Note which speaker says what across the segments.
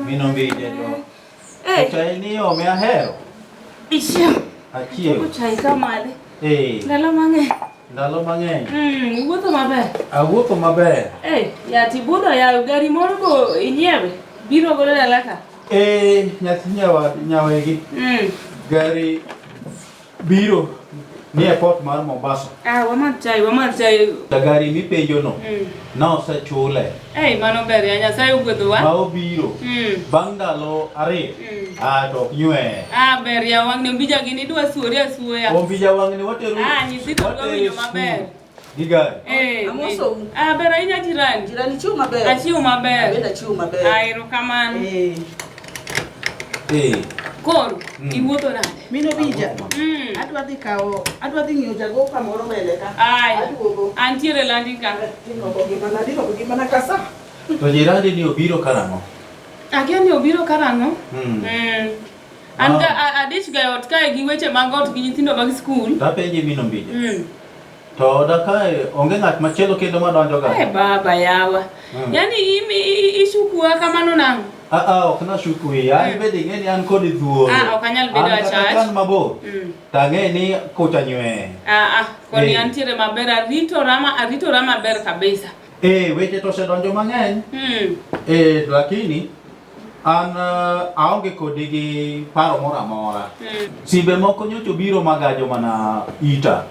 Speaker 1: Mino mbije jo. Chai ni o me ahero.
Speaker 2: Isha.
Speaker 1: Achiew.
Speaker 2: Chai kamade.
Speaker 1: Ndalo mang'eny.
Speaker 2: Wuotho maber.
Speaker 1: Awuotho maber.
Speaker 2: Yati budho ya gari moro go inyiewe. Biro godo dala ka.
Speaker 1: Nyathi nyawegi. Gari biro ni airport mar Mombasa.
Speaker 2: Wamar chai.
Speaker 1: Gari mipenjo no. Na osechule.
Speaker 2: Mano ber ya Nyasaye ogwedhowa.
Speaker 1: Ma obiro. Bang' ndalo 2. To ok nywe.
Speaker 2: Ber ya wang'ni ombija gini idwa suori asuoya.
Speaker 1: Ombija wang'ni wateru.
Speaker 2: Nyithindo gawinjo maber.
Speaker 1: Digari.
Speaker 2: Amoso. Ber ahinya jirani.
Speaker 3: Jirani chiwo maber.
Speaker 2: Achiwo maber.
Speaker 3: Benda chiwo maber.
Speaker 2: Erokamano. Koro, iwuotho nade?
Speaker 3: Mino bija. Adwa dhi ng'iyo jago kamoro mbele ka.
Speaker 2: Aduogo. Antiere landi ka.
Speaker 3: Gimana kasa.
Speaker 1: To jirani ni obiro karang'o?
Speaker 2: Akia ni obiro karang'o? An ga adich ga ot kae gi weche mag ot gi nyithindo mag skul.
Speaker 1: Tapenji Mino mbije. To da kae onge ng'at machielo kendo madonjo ga.
Speaker 2: Baba yawa. Yani ishukuwa kamano nang'o?
Speaker 1: Ok na shukui. An bende ing'eni an kod dhuolo.
Speaker 2: Ok anyal bedo achach.
Speaker 1: An mabor. Tang'e ni kocha nywe.
Speaker 2: Koni antiere maber, aritora maber kabisa.
Speaker 1: Weche to osedonjo mang'eny. Lakini an aonge kodi gi paro moro amora. Simbe moko nyocha obiro magajo mana ita.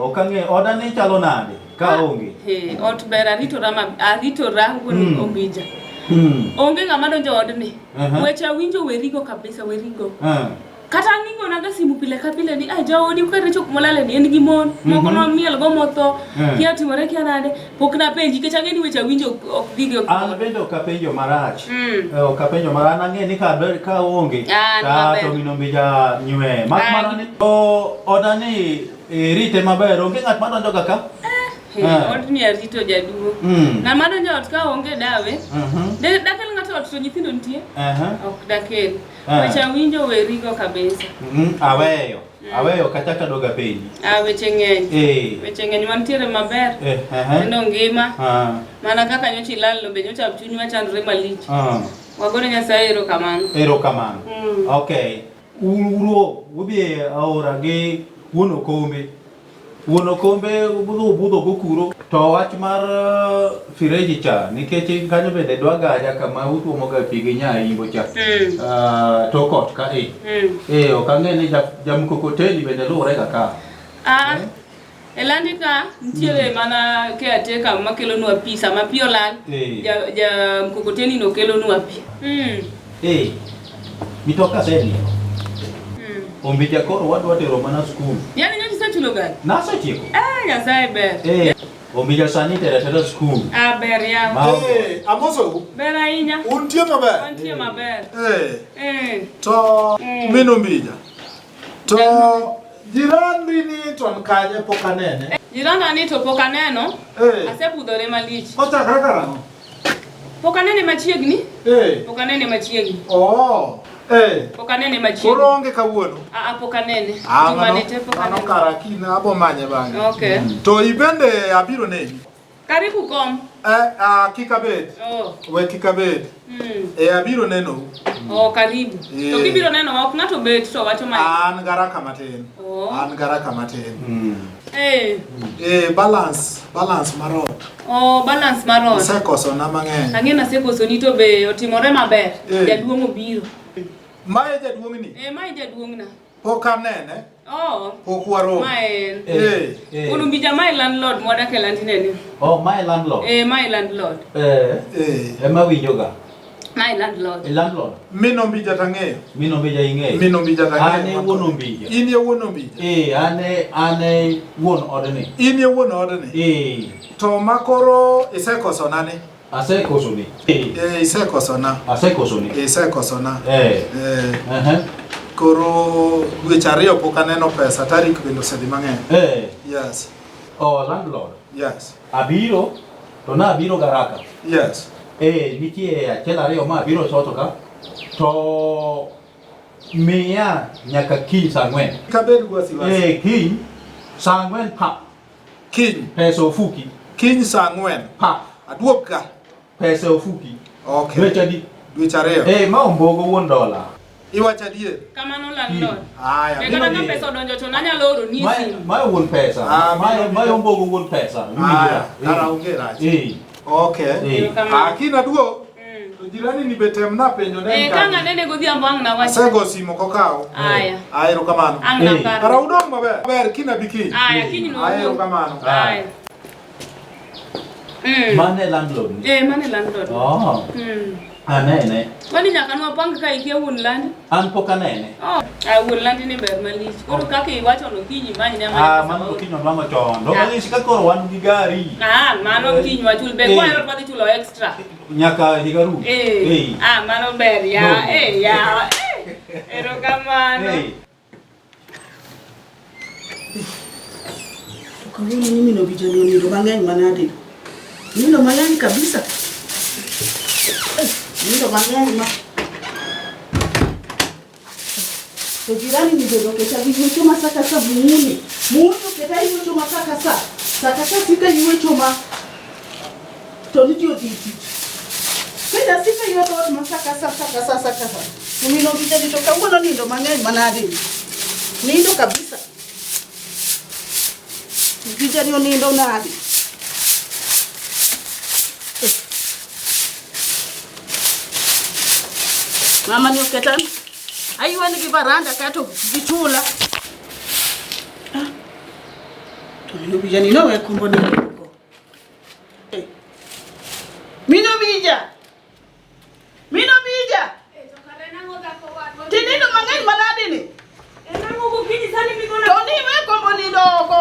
Speaker 1: Ok ang'e oda ni chalo nade ka onge.
Speaker 2: Ot ber aritora wuon ombija. Onge ng'ama donjo odni. Weche winjo werigo kabisa werigo. Kata ng'ingo naga simu pile ka pile ni jaodi ukare chok molale ni en gi mon moko no miel go motho kia timore kia nade pok na penji ke change ni weche winjo ok dige
Speaker 1: an bendo ka penjo marach ka penjo marana ng'e ni ka onge to Mino mbija nywe makmana ni odani rite maber onge ng'at madonjo ga ka
Speaker 2: odni arito jaduo na madonjo ot ka onge dawe dakel ng'ato ot to nyithindo nitie ok dakel weche winjo werigo kabisa.
Speaker 1: Aweyo kachaka doga penji.
Speaker 2: Weche ng'eny mantiere maber. Kendo ngima. Mana kaka nyocha ilal no be nyocha chunywa chandre malich. Wagone Nyasaye erokamano. Okay. Uro udhi aora gi wuono kombe. Wuono kombe budho gokuro to wach mar fireji cha nikech kanyo bende dwa gaja kama utuomo ga pi gi nyaimbo cha to kot ka ok ang'e ni jamkokoteni bende luwore ga ka elandi ka ntiere mana ke ateka makelo nwa pi sama pi olal mkokoteni no kelo nwa pi
Speaker 1: mitoka seni ombija koro wadwa tero mana skul.
Speaker 2: Yani nyocha sechulo gari?
Speaker 1: Nasetieko.
Speaker 2: Nyasaye ber.
Speaker 1: Ombija sani tero skul.
Speaker 2: Ber ya.
Speaker 4: Amoso.
Speaker 2: Ber ahinya.
Speaker 4: Untie maber?
Speaker 2: Untie maber.
Speaker 4: To Mino mbija. To jirani ni to nkaje pok anene.
Speaker 2: Jirani ni to pok aneno. Asebudhore malich.
Speaker 4: Ochakre karang'o?
Speaker 2: Pok anene machiegni? Pok anene machiegni. Pok anene machiegni.
Speaker 4: Koro onge kawuono?
Speaker 2: Pok anene.
Speaker 4: Mano kara kina abo manye bang'e.
Speaker 2: Okay.
Speaker 4: To ibende abiro neni?
Speaker 2: Karibu kom.
Speaker 4: Kikabed. We kikabed. Abiro neno.
Speaker 2: Karibu. To kibiro neno ok ng'ato bet to wacho mai.
Speaker 4: An garaka matin. Balance marot.
Speaker 2: Balance marot.
Speaker 4: Sekoso na mang'eny.
Speaker 2: Ang'e na sekoso ni to be otimore maber. Jaduong' obiro.
Speaker 4: Mae jaduong' ni?
Speaker 2: Mae jaduong' na.
Speaker 4: Pok anene? Pok waro.
Speaker 2: Mae. Unumbija mae landlord mwada ke landine ni.
Speaker 1: Mae landlord?
Speaker 2: Mae landlord.
Speaker 1: Ema winjo ga.
Speaker 2: My landlord.
Speaker 1: Landlord.
Speaker 4: Mino mbija tang'eyo.
Speaker 1: Mino mbija ing'eyo.
Speaker 4: Mino mbija tang'eyo.
Speaker 1: Ane wuon ombija.
Speaker 4: In ye wuon ombija.
Speaker 1: Ane wuon odni.
Speaker 4: In ye wuon odni. To makoro isekoso nane?
Speaker 1: Asekosoni.
Speaker 4: Isekosona.
Speaker 1: Asekosoni.
Speaker 4: Isekosona. Koro dweche ariyo pok aneno pesa, tarik bende osedhi mang'eny. Yes.
Speaker 1: Oh, landlord.
Speaker 4: Yes.
Speaker 1: Abiro, to na abiro garaka.
Speaker 4: Yes.
Speaker 1: Nitie achiel ariyo ma abiro soto ka. To miya nyaka kiny saa ang'wen.
Speaker 4: Kabed wasiwasi.
Speaker 1: Kiny saa ang'wen pa.
Speaker 4: Kiny.
Speaker 1: Pesa ofuki.
Speaker 4: Kiny saa ang'wen.
Speaker 1: Pa.
Speaker 4: Aduok ka.
Speaker 1: Pesa ofuki.
Speaker 4: Okay.
Speaker 1: Dweche adi?
Speaker 4: Dweche ariyo.
Speaker 1: Ma ombogo wuon dola.
Speaker 4: Iwacho adier.
Speaker 2: Kamano landlord.
Speaker 4: Aya.
Speaker 2: Kata ka pesa odonjo to nanyalo oro ni simu.
Speaker 1: Ma wuon pesa. Ma ombogo wuon pesa.
Speaker 4: Kara onge rach. Okay. Akina duo. To jirani ni betem na penjo ne.
Speaker 2: Kanga nene godhiambo ang' na wacho.
Speaker 4: Asego simo kokawo.
Speaker 2: Aya.
Speaker 4: Ero kamano.
Speaker 2: Ang' na paro.
Speaker 4: Kara udong maber. Maber kina biki.
Speaker 2: Aya kiny no.
Speaker 4: Ero kamano.
Speaker 2: Aya.
Speaker 1: Mane landlord.
Speaker 2: Mane landlord.
Speaker 1: Anene.
Speaker 2: Kwani nyaka nwapang ka ikia wuon landi?
Speaker 1: An pok anene.
Speaker 2: Wuon landi ni ber malich. Koro kaka iwacho no kiny manyi ne mane.
Speaker 1: Mano kiny olamo chon. Do malich ka koro wan gi gari.
Speaker 2: Mano kiny wachul be kwa ero twadhi chulo extra.
Speaker 1: Nyaka higaru.
Speaker 2: Mano ber ya. Ya. Ero kamano.
Speaker 3: Kawuono ni mino bijani onindo mang'eny manade. Nindo mang'eny kabisa. Nindo mang'eny ma. To jirani ni bedo keta vicho masaka sa muuni. Muuni keta vicho masaka sa. Saka sa sika vicho ma. To nitio tich. Keta sika yoto masaka sa. Mino bijani to kawuono nindo mang'eny manade. Nindo kabisa. Bijani onindo nade. Mama ni uketan. Ayuan gi baranda kato gichula. To mino bijani no we kombo ni ko. Mino bija.
Speaker 2: To kare nango da ko wat.
Speaker 3: Tinindo mang'eny manade ni.
Speaker 2: Nango go kiny sani migona.
Speaker 3: To ni we kombo ni doko.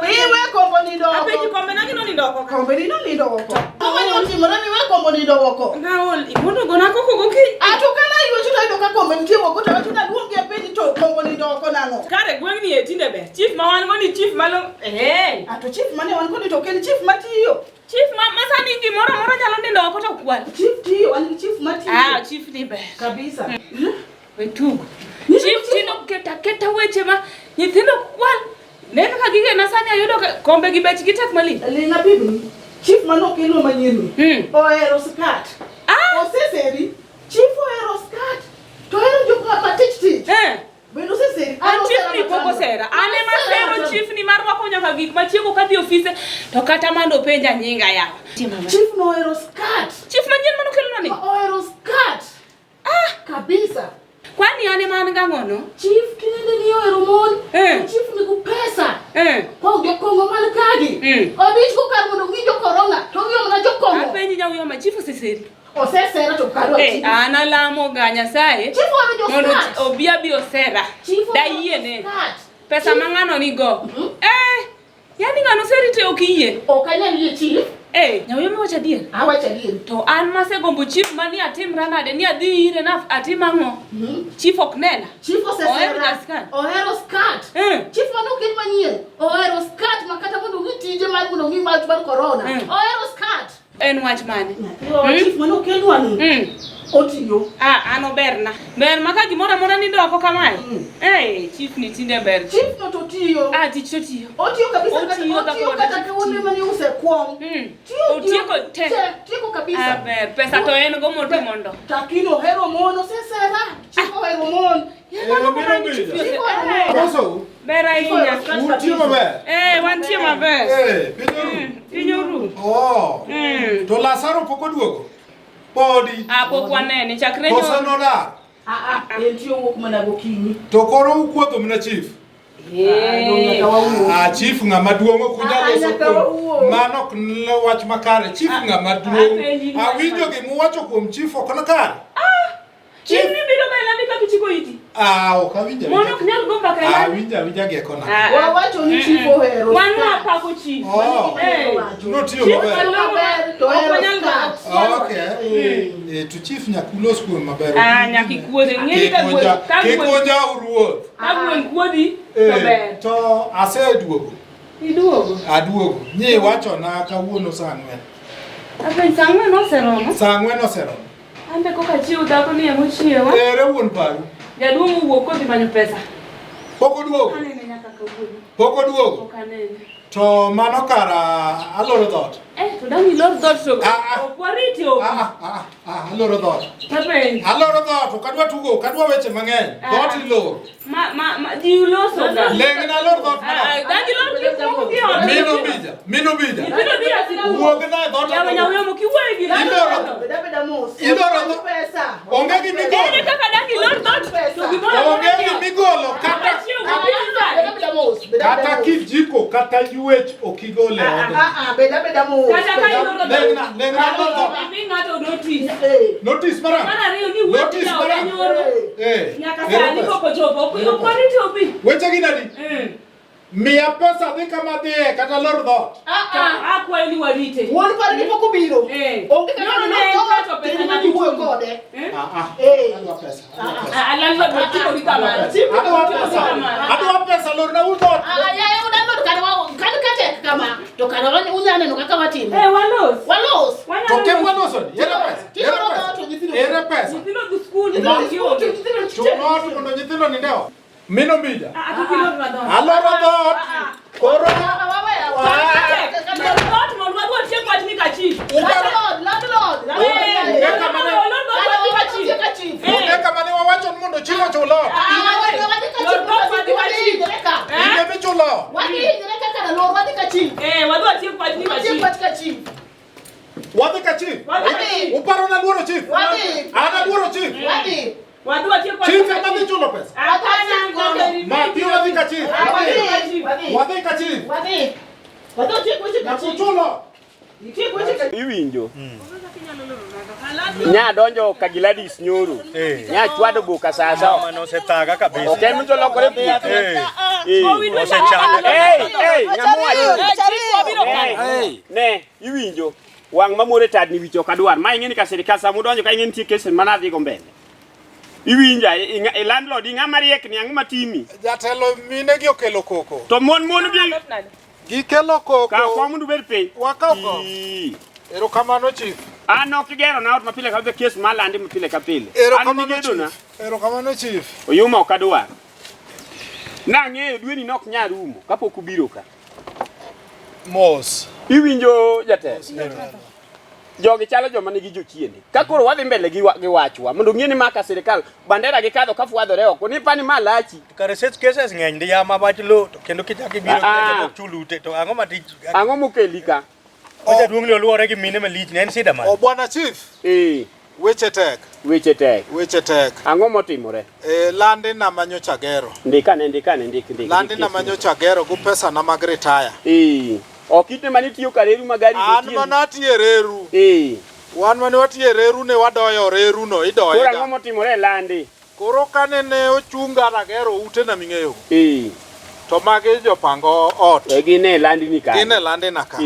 Speaker 3: Iwe kombo ni doko.
Speaker 2: Apeji kombe na gino ni doko.
Speaker 3: Kombe ni no ni doko. Mama ni otimore mi we kombo ni doko.
Speaker 2: Ngaol imondo gona koko go kiny.
Speaker 3: Atukana iwe chuta idoka kombe ntie woko to chuta duongi apeni to kombo ni doko nango.
Speaker 2: Kare gweng ni etinde be. Chief ma wan go ni chief malo.
Speaker 3: Ato chief mane wan ko ni to ken chief matiyo.
Speaker 2: Chief ma masani gimoro moro nyalo ndindo oko to kwal.
Speaker 3: Chief tiyo wan chief matiyo.
Speaker 2: Chief ni be.
Speaker 3: Kabisa.
Speaker 2: Wetugo. Chief tino keta weche ma nyithindo kwal. Neno ka gige na sani ayudo kombe gi bech gitek mali.
Speaker 3: Linga bibi. Chief mano kelo manyien. Oero skat. Oseseri. Chief oero skat. To ero joka patich. Bendo seseri.
Speaker 2: Chief ni poko sera. Ane masero chief ni marwa ko nyaka gik machiego ka dhi office to kata mando penja nyinga yawa.
Speaker 3: Chief no oero skat.
Speaker 2: Chief manyien mano kelo nani?
Speaker 3: Oero skat. Kabisa.
Speaker 2: Kwani ane man gangono?
Speaker 3: Chief kinende ni oero mon. Chief ni ku pesa. Kwa jokongo man kagi. Obich ko kar mondo ngi jokorona. To ngi na jokongo.
Speaker 2: Apenji nyawo ma chief oseseri.
Speaker 3: Osesera to karo chief.
Speaker 2: Ana lamo ga Nyasaye.
Speaker 3: Chief oero jo
Speaker 2: mondo obia bi osera. Da yiene. Pesa mangano ni go. Yani ngano seri te okiyie.
Speaker 3: Okanya ni chief.
Speaker 2: Nyawo me wacha dier.
Speaker 3: Awacha dier.
Speaker 2: To an masegombo chief mani atimra nade ni adhi ire na atimango. Chief oknena.
Speaker 3: Chief osesera. Ohero skat. Chief mano kel manyien. Ohero skat makata mondo ngi tije mar mondo ngi mar corona. Ohero skat.
Speaker 2: En wach mane?
Speaker 3: Chief mano kel wani. Otiyo.
Speaker 2: Ano berna. Ber maka gimora mora ni doko kamae. Chief ni tinde ber.
Speaker 3: Chief no to tiyo.
Speaker 2: Tich to tiyo.
Speaker 3: Otiyo kabisa otiyo kata kawone mani use kwom.
Speaker 2: Otiyo ko te.
Speaker 3: Tiyo kabisa.
Speaker 2: Ber pesa to en go moto mondo.
Speaker 3: Takino hero mono sesera. Chief hero mon.
Speaker 2: Bera inya.
Speaker 4: Utiyo maber.
Speaker 2: Wantie maber. Pinyoru.
Speaker 4: To Lazaro poko duogo. Podi.
Speaker 2: Pok wanene chakre nyo.
Speaker 4: Kosa no dar.
Speaker 3: Entiyo wok mana gokinyi.
Speaker 4: To koro ukuotho mna chief. chief ng'ama duong' kunyalo loso mano wach makare. Chief ng'ama duong'. Awinjo gimuwacho kuom chief ok nakare.
Speaker 2: Chief ni biro bela mika kichiko iti.
Speaker 4: Okawinja.
Speaker 2: Mono kunyal gomba kaya.
Speaker 4: Awinja geko na.
Speaker 3: Wawacho ni chief ohero.
Speaker 2: Wana pako chief.
Speaker 4: No tiyo maber. Okay. To chief nyakulos kuom maber.
Speaker 2: Nyaki kuode ng'eni ka kuode.
Speaker 4: Kikonja uruoth.
Speaker 2: Kabwen kuodi maber.
Speaker 4: To aseduogo.
Speaker 2: Iduogo.
Speaker 4: Aduogo. Nyi wacho na kawuono saa 4.
Speaker 2: Apen saa 4 oseromo.
Speaker 4: Saa 4 oseromo.
Speaker 2: Ande koka chiwo dhako ni emo chiewa.
Speaker 4: Ere wuon paru.
Speaker 2: Jaduong' wuok kodhi manyo pesa.
Speaker 4: Pok oduogo.
Speaker 2: Anene nyaka kawuono.
Speaker 4: Pok oduogo.
Speaker 2: Ok anene.
Speaker 4: To mano kara aloro dhot.
Speaker 2: To dang' ilor dhot to. Ok wariti obi.
Speaker 4: Aloro dhot.
Speaker 2: Tapen.
Speaker 4: Aloro dhot. Ok adwa tugo. Ok adwa weche mang'eny. Dhot iloro.
Speaker 2: Ji uloso da.
Speaker 4: Leng na aloro dhot mana.
Speaker 2: Dang' ilor kipoko ki ot.
Speaker 4: Mino bija.
Speaker 2: Nyithindo biro siku.
Speaker 4: Wuog na dhot.
Speaker 2: Yawe kiwegi.
Speaker 4: Iloro dhot.
Speaker 3: Pesa.
Speaker 4: Onge gi migolo.
Speaker 2: Ere kaka dang' ilor dhot. To gimoro.
Speaker 4: Onge gi migolo. Kata kijiko kata yuech okigole ode.
Speaker 3: Beda mos.
Speaker 2: Kata ka iloro dhot.
Speaker 4: Leng na aloro dhot.
Speaker 2: Imi ng'ato notice.
Speaker 4: Notice mara.
Speaker 2: Mana riyo ni wuothi na onyoro. Nyaka sani koko chopo. Ok wariti obi.
Speaker 4: Weche gi nadi? Mia pesa dhi kama dhiye kata lor dhot.
Speaker 2: Akwayo ni warite.
Speaker 3: Wuon par ni pok obiro. Onge kaka no pesa na wuoyo kode.
Speaker 4: Adwa pesa.
Speaker 2: Alalo botiko di kamano.
Speaker 4: Adwa pesa lor na udhot.
Speaker 3: Ya udano kan kate kama. To kan unyane no kaka watimo.
Speaker 2: Walos.
Speaker 4: To ke waloso. Ere pesa.
Speaker 2: Nyithindo dhi skul.
Speaker 4: Chuno mondo nyithindo nindewa. Mino bija.
Speaker 2: Aloro
Speaker 4: dhot. Koro Eka mane wawacho mondo chiwo chulo. Ine mi chulo. Wadhi ka chief. Uparo na luoro chief. Ana luoro chief. Chief ema dhi chulo pesa. Mati wadhi ka chief. Wadhi ka chief. Nakuchulo.
Speaker 5: Iwinjo. Nya donjo ka Gladys nyoro. Nya chwado buka sasa.
Speaker 6: Mano osetaga kabisa.
Speaker 5: Okay, mtu lokore pu.
Speaker 6: Osechande.
Speaker 5: Ne, iwinjo. Wang mamore tad ni wicho kadwar. Ma ingeni ka serikal samu donjo ka ingeni tie kesen mana dhi go mbele. Iwinja e landlord ng'ama riek ni ang'ma timi.
Speaker 4: Jatelo mine gi okelo koko.
Speaker 5: To mon bi
Speaker 4: Gikelo koko.
Speaker 5: ka kwa mundu ber piny.
Speaker 4: Wakoko. Erokamano chief.
Speaker 5: An ok gero na ot mapile ka kes malandi mapile ka pile.
Speaker 4: Erokamano chief.
Speaker 5: Oyuma ok adwar. Na ng'eyo dweni nok nya rumo kapok ubiro ka.
Speaker 4: Mos.
Speaker 5: Iwinjo jatelo. Jogi chalo joma nigi jochiende. Ka koro wadhi mbele gi wachwa mondo ng'eni maka serikal bandera gi kadho ka fwadhore oko ni pani malachi.
Speaker 6: Kare set cases ng'eny ndi yama bach lo to kendo kichaki biro kendo chulute to ang'o matich.
Speaker 5: Ang'o mokeli ka?
Speaker 6: Oja duong' luore gi mine malich ne en sida man.
Speaker 4: Bwana chief. Weche tek.
Speaker 5: Ang'o motimore?
Speaker 4: Landi na manyocha gero.
Speaker 5: Ndikane.
Speaker 4: Landi na manyocha gero go pesa na mag retire.
Speaker 5: Okite mani tiyo kareru magari
Speaker 4: gotieni. An manatiye reru. Wan mane watiye reru ne wadoyo reru no idoye.
Speaker 5: Koro ang'o motimore landi?
Speaker 4: Koro kane ne ochunga na gero ute na ming'eyo. To magi jopango ot.
Speaker 5: Gine landi ni ka.
Speaker 4: Gine landi na ka.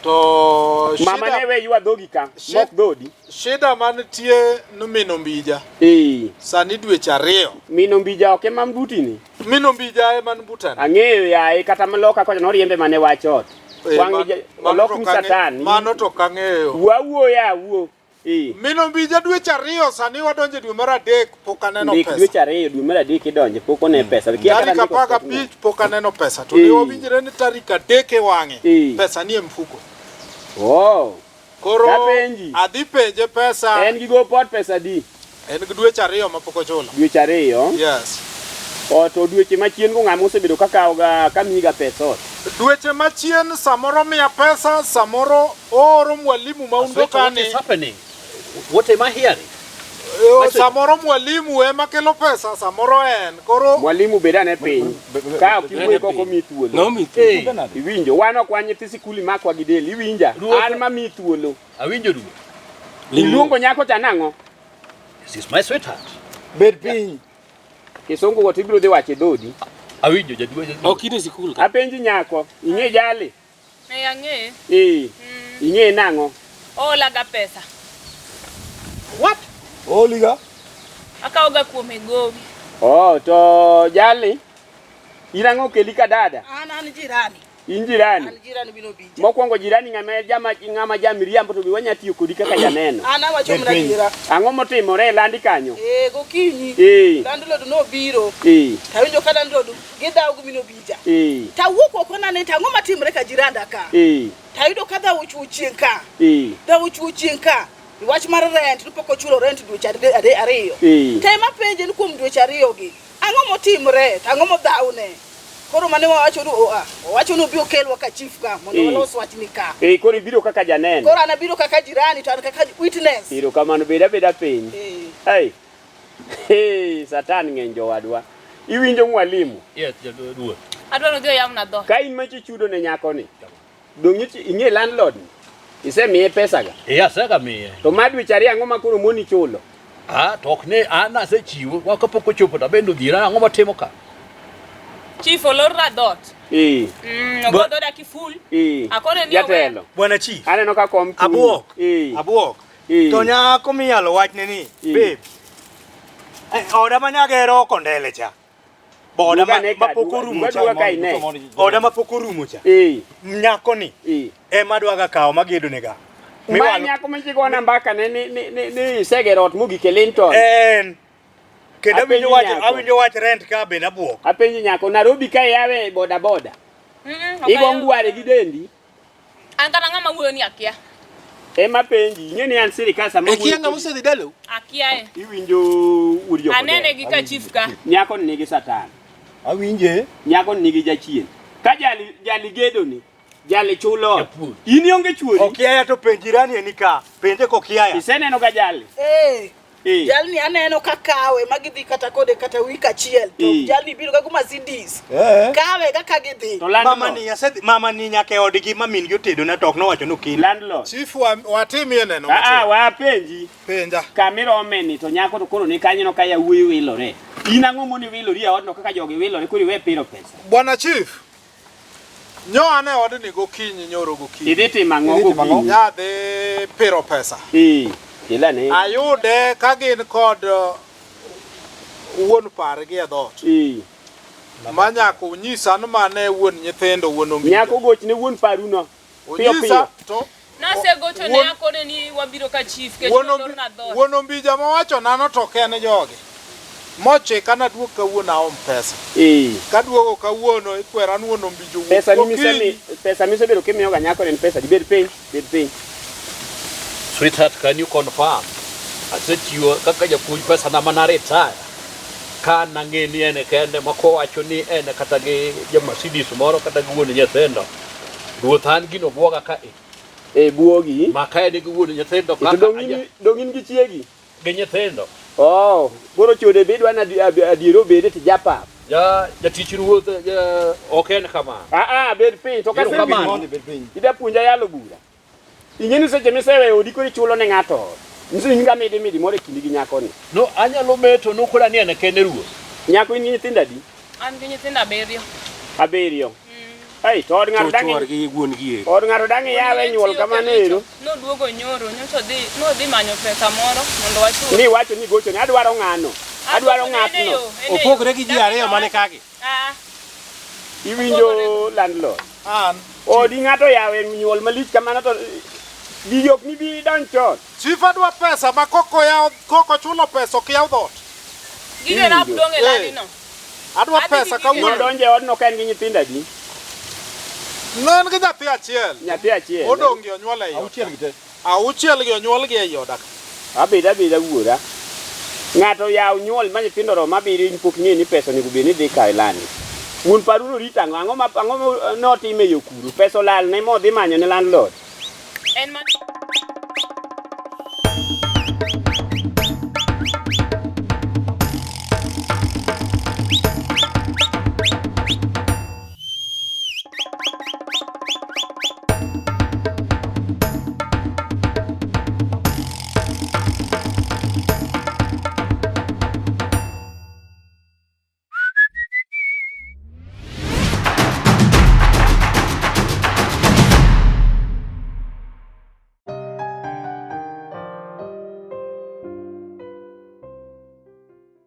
Speaker 4: To
Speaker 5: mama ne we ywa dhogi ka. Mok dhodi.
Speaker 4: Shida manitie no mino mbija. Sani dweche 2.
Speaker 5: Mino mbija ok ema mbutini.
Speaker 4: Mino mbija ema mbutani.
Speaker 5: Ang'eyo yae kata maloka kocha noriembe mane wachot. Walok ni satan.
Speaker 4: Mano to kang'eyo.
Speaker 5: Wuo.
Speaker 4: Mino mbija dweche 2 sani wadonje dwe mar Adek pok aneno pesa.
Speaker 5: Dweche 2 dwe mar Adek idonje pok one pesa.
Speaker 4: Tarik 15 pok aneno pesa. To ne wawinjre ni tarik 3 wang'e. Pesa ni e mfuko. Koro adhi penje pesa.
Speaker 5: En gi go pot pesa di.
Speaker 4: En gi dweche 2 mapok ochulo.
Speaker 5: Dweche 2?
Speaker 4: Yes.
Speaker 5: To dweche machien go ng'ama osebedo kakawo ga kamiga pesa ot.
Speaker 4: Dweche machien samoro miya pesa, samoro oro mwalimu maungo kani.
Speaker 6: What is happening? What am I hearing?
Speaker 4: Samoro mwalimu ema kelo pesa, samoro en. Koro
Speaker 5: mwalimu beda ne piny. Ka okiwe koko mi thuolo.
Speaker 6: No mi.
Speaker 5: Iwinjo wan ok wanyithi sikuli makwa gi del. Iwinja. An ma mi thuolo.
Speaker 6: Awinjo du.
Speaker 5: Iluongo nyako cha nang'o?
Speaker 6: This is my sweetheart. Bed piny.
Speaker 5: Kisongo go tibiro dhi wache dodi.
Speaker 6: Awinjo jaduo.
Speaker 7: Okine sikul ka.
Speaker 5: Apenji nyako, ing'e jali?
Speaker 2: Ne ang'e.
Speaker 5: Ing'e nang'o?
Speaker 2: Olaga pesa.
Speaker 6: What? Oliga?
Speaker 2: Akaoga kuom gowi.
Speaker 5: Oh, to jali? Irang'o keli ka dada?
Speaker 3: An jirani.
Speaker 5: In jirani?
Speaker 3: An jirani bino bija.
Speaker 5: Mokwongo jirani ng'ama jamiriambo to wanya tiyo kodi kaka janeno.
Speaker 3: An awacho mna dira.
Speaker 5: Ang'o motimore e landi kanyo?
Speaker 3: Gokinyi. Landlord no biro. Tawinjo ka landlord gidhaw gumino bija. Tawuok oko nane tang'o matimre ka jiranda ka. Tayudo ka dhaw chuo chieng' ka. Dhaw chuo chieng' ka. Wach mar rent lupoko chulo rent dweche ariyo. Tema penje ni kuom dweche ariyo gi. Ang'o motimre? Tang'o modhawne? Koro mane wawacho du wacho no bio kelwa ka chief ka mondo walos wach ni ka.
Speaker 5: Koro ibiro kaka janeno.
Speaker 3: Koro ana biro kaka jirani to an kaka witness.
Speaker 5: Iro kamano beda piny. Satan ng'eny jowadwa. Iwinjo mwalimu?
Speaker 6: Yes, jaduo.
Speaker 2: Adwaro dhi yamna dho.
Speaker 5: Ka in machichudo ne nyako ni. Dong ing'e landlord ni. Isemiye pesa ga?
Speaker 6: Asega miye.
Speaker 5: To madweche ariyo ang'o makoro moni chulo?
Speaker 6: To ok ne an asechiwo kapok ochopo to bende odhira ang'o matimo ka?
Speaker 2: Chief olorna dot. Ogodo da kiful. Akone ni
Speaker 5: jatelo.
Speaker 6: Bwana chief.
Speaker 5: Aneno ka kom tu.
Speaker 6: Abuok. To nyako miyalo wachne ni, babe. Oda manyagero kondele cha. Boda mapok orumo cha. Oda mapok orumo cha. Nyako ni. Ema dwaga kawo magedo nega.
Speaker 5: Ma nyako machigona mbaka ni segerot mugi Kelinton.
Speaker 6: Kendo awinjo wach rent ka bende abuok.
Speaker 5: Apenji nyako Nairobi ka yawe boda. Igo ngware gi dendi.
Speaker 2: An kana ng'ama wuoyo ni akia.
Speaker 5: Ema penji, ing'e ni an sirikal sama
Speaker 7: wuoyo. Kianga mosedhi dalo?
Speaker 2: Akia e.
Speaker 5: Iwinjo uriyo.
Speaker 2: Anene gi ka chief ka.
Speaker 5: Nyako nigi satan.
Speaker 6: Awinje.
Speaker 5: Nyako nigi jachien. Ka jali gedo ni. Jali chulo. Ini onge chuori.
Speaker 6: Okiaya to penjirani eni ka. Penje ko kiaya.
Speaker 5: Iseneno ga jali.
Speaker 3: Jalni aneno ka kawe magidhi kata kode kata wik achiel to jalni biro ga Mercedes. Kawe kaka gidhi.
Speaker 6: Mama ni nyake odgi mamin gi otedo na tok no wacho no kin.
Speaker 5: Landlord.
Speaker 4: Chief watimie neno.
Speaker 5: Wa penji.
Speaker 4: Penja.
Speaker 5: Kamera omeni to nyako to kono ni kanyo ka yawuoyi wilore. In ang'o moni wilori e odno kaka jogi wilore kuri we piro pesa.
Speaker 4: Bwana chief. Nyo ane odni gokinyi nyoro gokinyi.
Speaker 5: Idhi timo ang'o gokinyi?
Speaker 4: Yadhi piro pesa.
Speaker 5: Ilane.
Speaker 4: Ayude ka gin kod wuon pargi e dhot. Ma nyako nyisa no mane wuon nyithindo wuon ombi.
Speaker 5: Nyako gochne wuon paruno.
Speaker 4: Nyisa to
Speaker 2: nasegocho ne akone ni wabiro ka chief ke lorna dhot.
Speaker 4: Wuon ombi jama wacho nano to ken jogi. Moche kana duok kawuono aom pesa. Ka duogo kawuono ikweran wuon ombi jo.
Speaker 5: Pesa misebedo kimiyo ga nyako en pesa dibed piny.
Speaker 6: Sweetheart, can you confirm? Asechiwo kaka japuonj pesa na mana retire. Ka nang'e ni ene kende mako wacho ni ene kata gi Mercedes moro kata gi wuon nyithindo. Ruoth an gino buoga ka
Speaker 5: buogi.
Speaker 6: Ma ka ene gi wuon nyithindo kaka
Speaker 5: dongin gi chiegi.
Speaker 6: Gi nyithindo.
Speaker 5: Goro chode bedwa na adiero bede ti japa.
Speaker 6: Jatich ruoth ok en kama.
Speaker 5: Bed piny to ka ida puonja yalo bura. Ing'eni seche misewe odi kori chulo ne ng'ato. Niso inga midi more kindi gi nyako ni.
Speaker 6: No anyalo meto no kula ni ene kende ruoth.
Speaker 5: Nyako in gi nyithindo adi?
Speaker 2: An gi nyithindo 7.
Speaker 5: 7. To od ng'ato dangi. Od ng'ato dangi yawe nyuol kamano ero.
Speaker 2: No duogo nyoro, nyoto dhi manyo pesa moro mondo wachul.
Speaker 5: Ni wacho ni gocho ni adwaro ng'ano. Adwaro ng'atno.
Speaker 7: Opogre gi ji ariyo mane kage.
Speaker 5: Iwinjo landlord. Odi ng'ato yawe nyuol malich kamano to Giyok ni bi donchon.
Speaker 4: Chief adwa pesa ma koko chulo pesa ok yaw dhot.
Speaker 2: Gige rap dong e lani no.
Speaker 4: Adwa pesa kawuono.
Speaker 5: Donje odno ka en gi nyithindo adi?
Speaker 4: No en gi nyathi achiel.
Speaker 5: Nyathi achiel.
Speaker 4: Odong gi onyuol e ot. Auchiel gi onyuol gi e odak.
Speaker 5: Abeda wuora. Ng'ato yaw nyuol ma nyithindo ro mabiro in pok ng'e ni pesa ni gubeni dhi kae lani. Wuon paruno rita ang'o notime yokuru. Pesa lal ne mo dhi manyo ne landlord.
Speaker 2: En